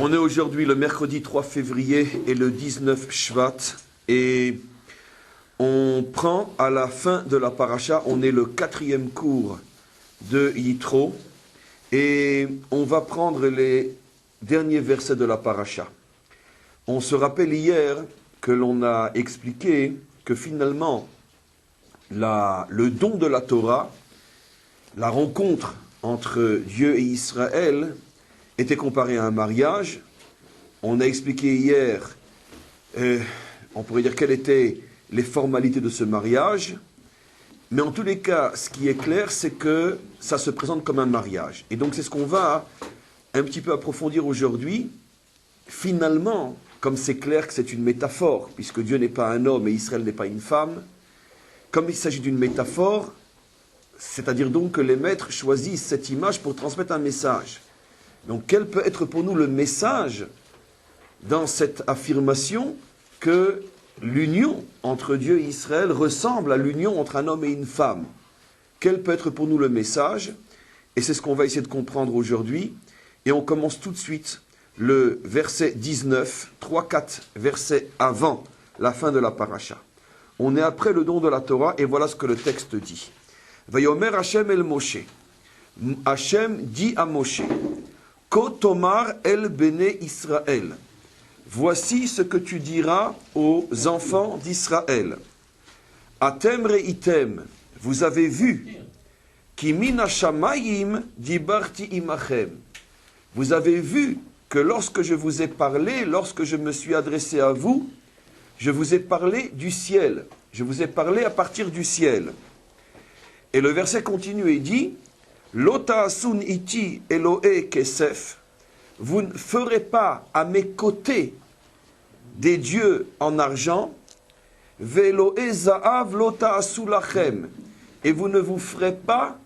On est aujourd'hui le mercredi 3 février et le 19 Shvat et on prend à la fin de la paracha, on est le 4e cours de Yitro et on va prendre les derniers versets de la paracha. On se rappelle hier que l'on a expliqué que finalement le don de la Torah, la rencontre entre Dieu et Israël était comparé à un mariage. On a expliqué hier, on pourrait dire quelles étaient les formalités de ce mariage, mais en tous les cas, ce qui est clair, c'est que ça se présente comme un mariage. Et donc c'est ce qu'on va un petit peu approfondir aujourd'hui. Finalement, comme c'est clair que c'est une métaphore, puisque Dieu n'est pas un homme et Israël n'est pas une femme, comme il s'agit d'une métaphore, c'est-à-dire donc que les maîtres choisissent cette image pour transmettre un message. Donc quel peut être pour nous le message dans cette affirmation que l'union entre Dieu et Israël ressemble à l'union entre un homme et une femme? Quel peut être pour nous le message? Et c'est ce qu'on va essayer de comprendre aujourd'hui. Et on commence tout de suite le verset 19, 3-4 versets avant la fin de la paracha. On est après le don de la Torah et voilà ce que le texte dit. Vayomer Hashem el Moshe. Hashem dit à Moshe, Kotomar el Bene Israël. Voici ce que tu diras aux enfants d'Israël. Atem reitem, vous avez vu, ki min hashamayim dibarti imachem. Vous avez vu que lorsque je vous ai parlé, lorsque je me suis adressé à vous, je vous ai parlé du ciel. Je vous ai parlé à partir du ciel. Et le verset continue et dit, Lota asun iti Elohe kesef. Vous ne ferez pas à mes côtés des dieux en argent, Velohe za'av lota asulachem. Et vous ne vous ferez pas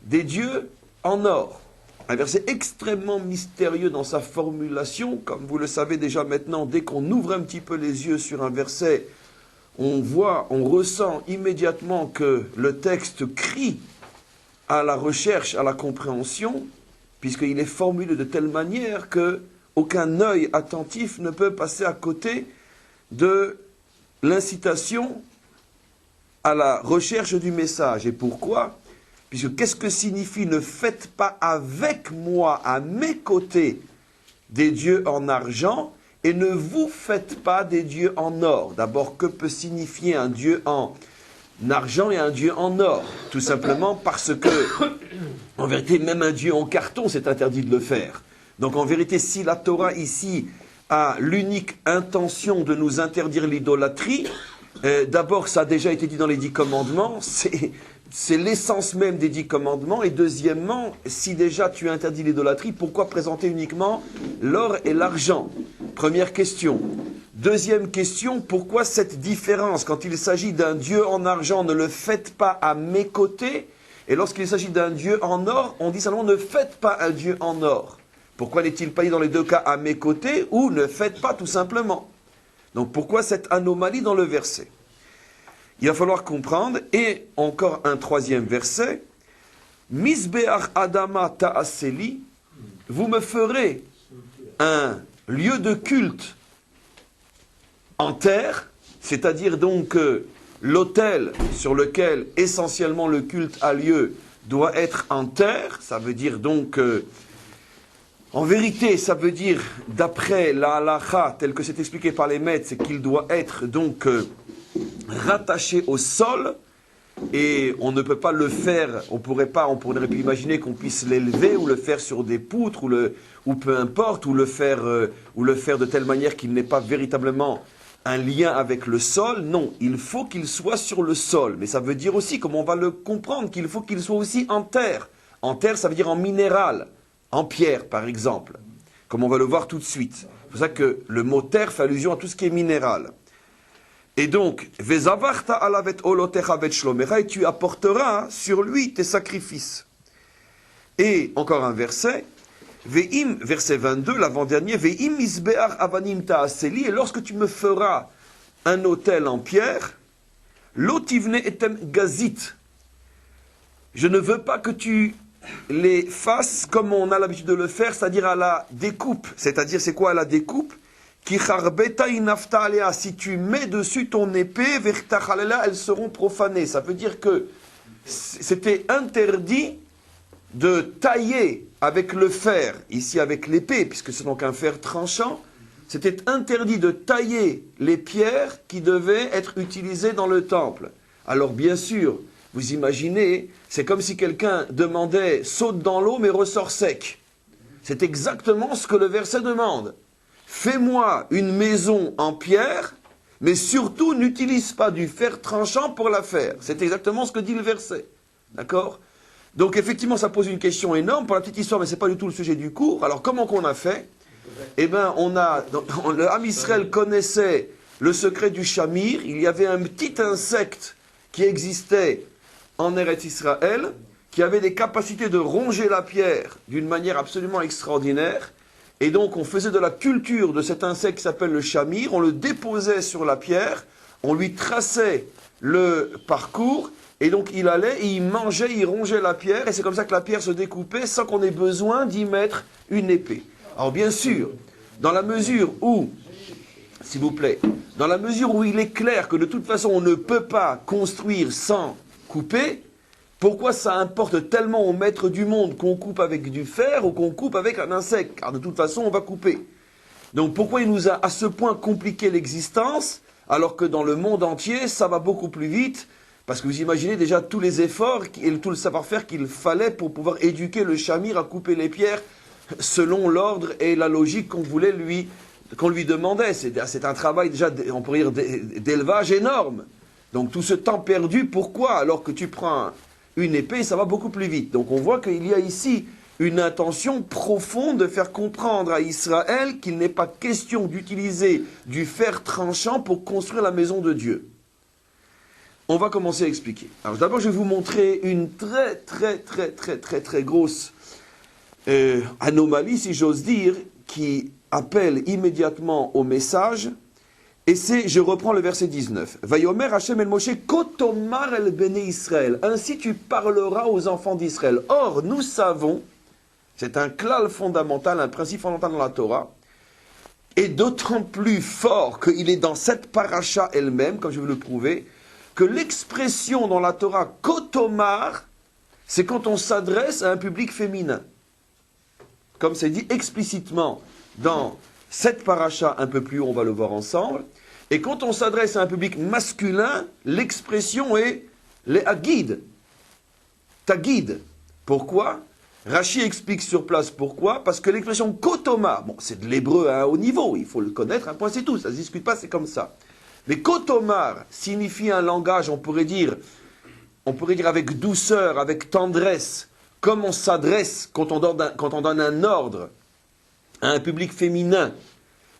des dieux en or. Un verset extrêmement mystérieux dans sa formulation, comme vous le savez déjà maintenant, dès qu'on ouvre un petit peu les yeux sur un verset, on voit, on ressent immédiatement que le texte crie à la recherche, à la compréhension, puisqu'il est formulé de telle manière que aucun œil attentif ne peut passer à côté de l'incitation à la recherche du message. Et pourquoi ? Puisque qu'est-ce que signifie « ne faites pas avec moi, à mes côtés, des dieux en argent et ne vous faites pas des dieux en or ». D'abord, que peut signifier un dieu en argent et un dieu en or? Tout simplement parce que, en vérité, même un dieu en carton, c'est interdit de le faire. Donc en vérité, si la Torah ici a l'unique intention de nous interdire l'idolâtrie, d'abord, ça a déjà été dit dans les 10 commandements, c'est l'essence même des 10 commandements. Et deuxièmement, si déjà tu interdis l'idolâtrie, pourquoi présenter uniquement l'or et l'argent? Première question. Deuxième question, pourquoi cette différence? Quand il s'agit d'un dieu en argent, ne le faites pas à mes côtés. Et lorsqu'il s'agit d'un dieu en or, on dit seulement ne faites pas un dieu en or. Pourquoi n'est-il pas dit dans les deux cas à mes côtés ou ne faites pas tout simplement? Donc pourquoi cette anomalie dans le verset? Il va falloir comprendre, et encore un troisième verset, Misbeach Adama Ta'aseli, vous me ferez un lieu de culte en terre, c'est-à-dire donc l'autel sur lequel essentiellement le culte a lieu doit être en terre, ça veut dire donc, en vérité, ça veut dire, d'après la halacha, tel que c'est expliqué par les maîtres, c'est qu'il doit être donc rattaché au sol, et on ne peut pas le faire, on pourrait plus imaginer qu'on puisse l'élever ou le faire sur des poutres ou peu importe, ou le faire de telle manière qu'il n'ait pas véritablement un lien avec le sol. Non, il faut qu'il soit sur le sol, mais ça veut dire aussi, comme on va le comprendre, qu'il faut qu'il soit aussi en terre. En terre, ça veut dire en minéral, en pierre par exemple, comme on va le voir tout de suite. C'est pour ça que le mot terre fait allusion à tout ce qui est minéral. Et donc, Vezavarta alavet olotecha vet shlomecha, et tu apporteras sur lui tes sacrifices. Et encore un verset, Ve'im, verset 22, l'avant-dernier, Ve'im isbeach avanim ta'aseli, et lorsque tu me feras un autel en pierre, lotivne etem gazit. Je ne veux pas que tu les faces comme on a l'habitude de le faire, c'est-à-dire à la découpe. C'est-à-dire, c'est quoi la découpe? Ki charbeta inafta alea. Si tu mets dessus ton épée, vertachalela, elles seront profanées. Ça veut dire que c'était interdit de tailler avec le fer, ici avec l'épée, puisque c'est donc un fer tranchant, c'était interdit de tailler les pierres qui devaient être utilisées dans le temple. Alors bien sûr, vous imaginez, c'est comme si quelqu'un demandait « saute dans l'eau mais ressort sec ». C'est exactement ce que le verset demande. Fais-moi une maison en pierre, mais surtout n'utilise pas du fer tranchant pour la faire. C'est exactement ce que dit le verset. D'accord ? Donc effectivement, ça pose une question énorme pour la petite histoire, mais ce n'est pas du tout le sujet du cours. Alors comment qu'on a fait? Eh bien, le Ham Israël connaissait le secret du chamir. Il y avait un petit insecte qui existait en Eretz Israël, qui avait des capacités de ronger la pierre d'une manière absolument extraordinaire. Et donc, on faisait de la culture de cet insecte qui s'appelle le chamir. On le déposait sur la pierre, on lui traçait le parcours. Et donc il allait, et il mangeait, il rongeait la pierre, et c'est comme ça que la pierre se découpait sans qu'on ait besoin d'y mettre une épée. Alors bien sûr, dans la mesure où, s'il vous plaît, dans la mesure où il est clair que de toute façon on ne peut pas construire sans couper, pourquoi ça importe tellement au maître du monde qu'on coupe avec du fer ou qu'on coupe avec un insecte? Car de toute façon on va couper. Donc pourquoi il nous a à ce point compliqué l'existence, alors que dans le monde entier ça va beaucoup plus vite? Parce que vous imaginez déjà tous les efforts et tout le savoir-faire qu'il fallait pour pouvoir éduquer le chamir à couper les pierres selon l'ordre et la logique qu'on lui demandait. C'est un travail déjà, on pourrait dire, d'élevage énorme. Donc tout ce temps perdu, pourquoi? Alors que tu prends une épée, ça va beaucoup plus vite. Donc on voit qu'il y a ici une intention profonde de faire comprendre à Israël qu'il n'est pas question d'utiliser du fer tranchant pour construire la maison de Dieu. On va commencer à expliquer. Alors d'abord, je vais vous montrer une très grosse anomalie, si j'ose dire, qui appelle immédiatement au message. Et c'est, je reprends le verset 19. Vayomer Hashem el Moshe kotomar el bene Israël. Ainsi tu parleras aux enfants d'Israël. Or, nous savons, c'est un klal fondamental, un principe fondamental dans la Torah, et d'autant plus fort qu'il est dans cette paracha elle-même, comme je vais le prouver, que l'expression dans la Torah « kotomar », c'est quand on s'adresse à un public féminin. Comme c'est dit explicitement dans cette paracha un peu plus haut, on va le voir ensemble. Et quand on s'adresse à un public masculin, l'expression est « les agid »,« tagid ». Pourquoi? Rashi explique sur place pourquoi. Parce que l'expression « kotomar », bon, c'est de l'hébreu à un haut niveau, il faut le connaître, un point c'est tout, ça ne se discute pas, c'est comme ça. Mais kotomar signifie un langage, on pourrait dire avec douceur, avec tendresse, comme on s'adresse quand on donne un ordre à un public féminin.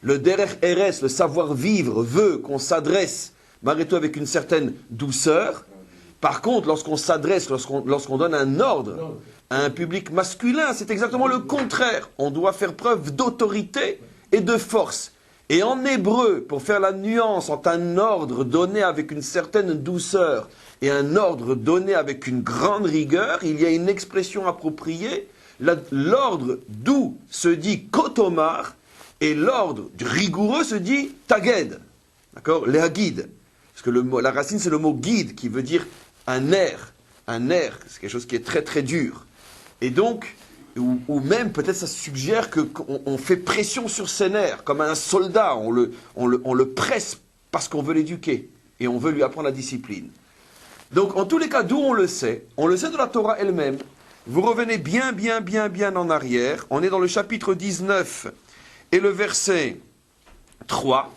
Le derech eres, le savoir-vivre, veut qu'on s'adresse, malgré tout avec une certaine douceur. Par contre, lorsqu'on s'adresse, lorsqu'on donne un ordre à un public masculin, c'est exactement le contraire. On doit faire preuve d'autorité et de force. Et en hébreu, pour faire la nuance entre un ordre donné avec une certaine douceur et un ordre donné avec une grande rigueur, il y a une expression appropriée. L'ordre doux se dit kotomar et l'ordre rigoureux se dit taged. D'accord? Léagid. Parce que la racine c'est le mot guide qui veut dire un air. Un air, c'est quelque chose qui est très dur. Et donc, ou même peut-être ça suggère qu'on fait pression sur ses nerfs, comme un soldat, on le presse parce qu'on veut l'éduquer et on veut lui apprendre la discipline. Donc en tous les cas, d'où on le sait de la Torah elle-même. Vous revenez bien en arrière, on est dans le chapitre 19 et le verset 3,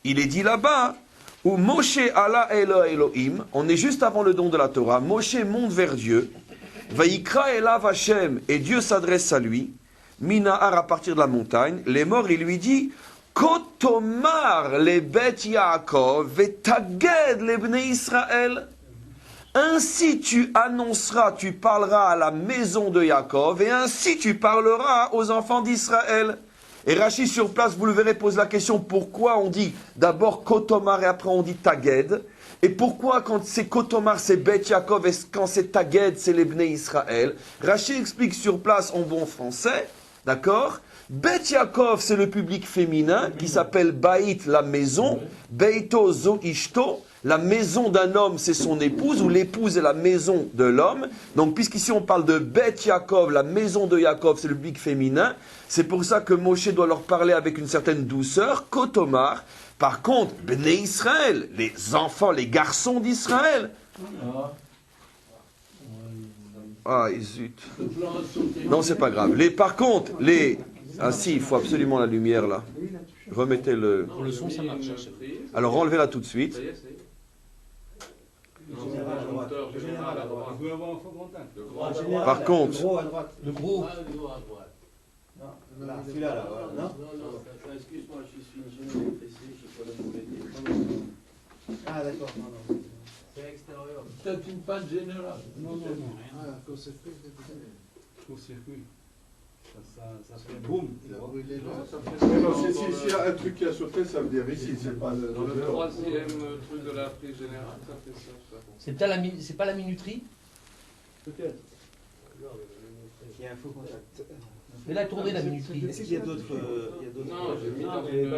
il est dit là-bas, où Moshe Allah Elohim, on est juste avant le don de la Torah, Moshe monte vers Dieu, Vayikra elav Hashem, et Dieu s'adresse à lui, Minahar à partir de la montagne, les morts, il lui dit, Kotomar le bet Yaakov, vetaged le bnei Israël. Ainsi tu annonceras, tu parleras à la maison de Yaakov, et ainsi tu parleras aux enfants d'Israël. Et Rashi sur place, vous le verrez, pose la question, pourquoi on dit d'abord Kotomar et après on dit Taged? Et pourquoi quand c'est Kotomar, c'est Beth Yaakov, et quand c'est Taged, c'est les Bnei Israël? Rachi explique sur place en bon français, d'accord? Beth Yaakov, c'est le public féminin qui s'appelle Baït, la maison. Beito zo ishto, la maison d'un homme, c'est son épouse, ou l'épouse est la maison de l'homme. Donc, puisqu'ici on parle de Beth Yaakov, la maison de Yaakov, c'est le public féminin. C'est pour ça que Moshe doit leur parler avec une certaine douceur, Kotomar. Par contre, Bnei Israël, les enfants, les garçons d'Israël. Ah, zut. Non, c'est pas grave. Par contre, ah si, il faut absolument la lumière là. Remettez le... Pour le son, ça marche. Alors, enlevez-la tout de suite. Par contre... Le gros. Celui-là, là, voilà. Non, excuse-moi, je suis ingénieur PC, je peux le mouler. Ah, d'accord, non. C'est extérieur. Peut-être une panne générale. Non. Ah, court-circuit. Court-circuit. Ça fait boum. Il a brûlé là. S'il y a un truc qui a sauté, ça veut dire ici, c'est pas le. Dans le troisième truc de la prise générale, ça fait ça. C'est pas la minuterie? Peut-être. Il y a un faux contact. Mais là, tournez la minuterie. Est-ce qu'il y a d'autres. Non, j'ai mis dans une.